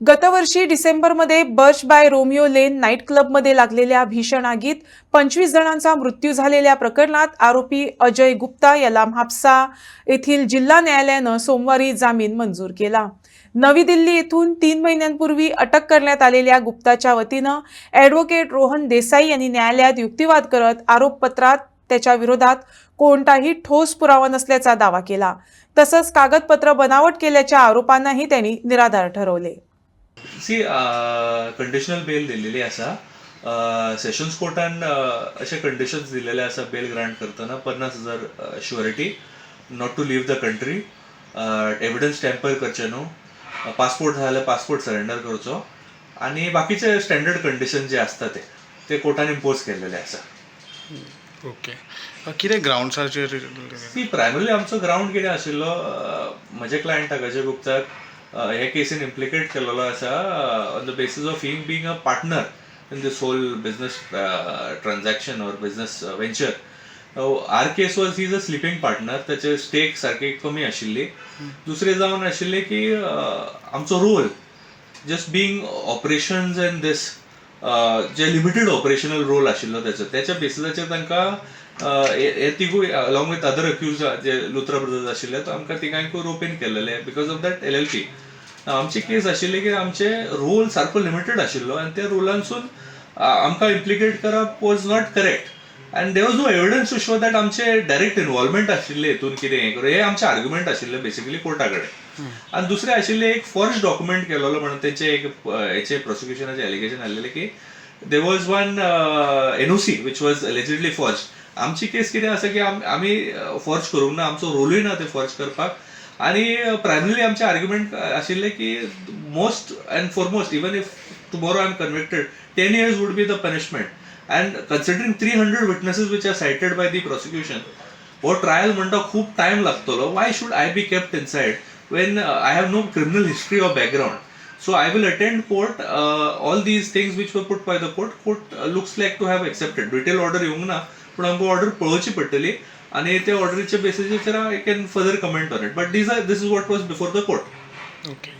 गतवर्षी डिसेंबरमध्ये Birch by Romeo lane night क्लबमध्ये लागलेल्या भीषण आगीत 25 जणांचा मृत्यू झालेल्या प्रकरणात आरोपी अजय गुप्ता याला म्हापसा येथील जिल्हा न्यायालयानं सोमवारी जामीन मंजूर केला. नवी दिल्ली येथून 3 महिन्यांपूर्वी अटक करण्यात आलेल्या गुप्ताच्या वतीनं ॲडव्होकेट रोहन देसाई यांनी न्यायालयात युक्तिवाद करत आरोपपत्रात त्याच्या विरोधात कोणताही ठोस पुरावा नसल्याचा दावा केला. तसंच कागदपत्र बनावट केल्याच्या आरोपांनाही त्यांनी निराधार ठरवले. कंडिशनल बेल दिलेली असा. सेशन्स कोर्टान असे कंडिशन्स दिलेले असा बेल ग्रांट करताना 50,000 surety, not to leave the country, evidence tamper करचे न्हू, पासपोर्ट जाल्यार पासपोर्ट सरेंडर करचो आणि बाकीचे स्टँडर्ड कंडिशन जे असतात ते कोर्टान इम्पोज केलेले असा. ओके, कितें ग्राउंड्साचेर? प्रायमरी आमचो ग्राउंड कितें आशिल्लो, म्हजे क्लायंटाक अजय गुप्ताक हे केसीन इम्प्लिकेट केलेलो आसा on the basis of him being a partner in this whole business transaction or business venture. Our case was he is a sleeping partner. त्याचे स्टेक सारखे कमी आशिल्ली. दुसरे जावन आशिल्ले की आमचो role just being operations and this जे लिमिटेड ऑपरेशनल रोल आशिल्लो त्याच्या बेसिसाचेर तांकां हे तिगूय अलॉंग विथ अदर अक्यूज जे लुथरा ब्रदर्स आशिल्ले आमकां तिगांयकूय रोपेन केलेले बिकॉज ऑफ दॅट LLP. आमची केस आशिल्ली की आमचे रोल सारको लिमिटेड आशिल्लो आनी त्या रोलांसून आमकां इम्प्लिकेट करप was not correct and there was no evidence to show that आमचे डायरेक्ट इन्वॉल्वमेंट आशिल्ले हितून कितें हें करूं. हे आमचे आर्ग्युमेंट आशिल्ले बेसिकली कोर्टा कडेन. आनी दुसरे आशिल्ले एक फॉर्ज डॉक्युमेंट केलेलो म्हणून तेंचे एक हेचे प्रोसिक्युशनाचे एलिगेशन आसलेले की there was one NOC which was allegedly forge. आमची केस कितें आसा की आमी फॉर्ज करूंक ना, आमचो रोलूय ना ते फॉर्ज करपाक. आनी प्रायमरी आमचे आर्ग्युमेंट आशिल्ले की most and foremost even if tomorrow I am convicted 10 years would be the punishment. And considering 300 witnesses which are cited by the prosecution, हो ट्रायल म्हणटा खूब टायम लागतलो. Why should I be kept inside when I have no criminal history or background? So I will attend court. All these things which were put by the court looks like to have accepted. Detail order येवंक ना, पण आमकां order पळोवची पडटली आणि त्या ऑर्डरीच्या बेसिसाचेर I can further comment on it. But this is what was before the court. Okay.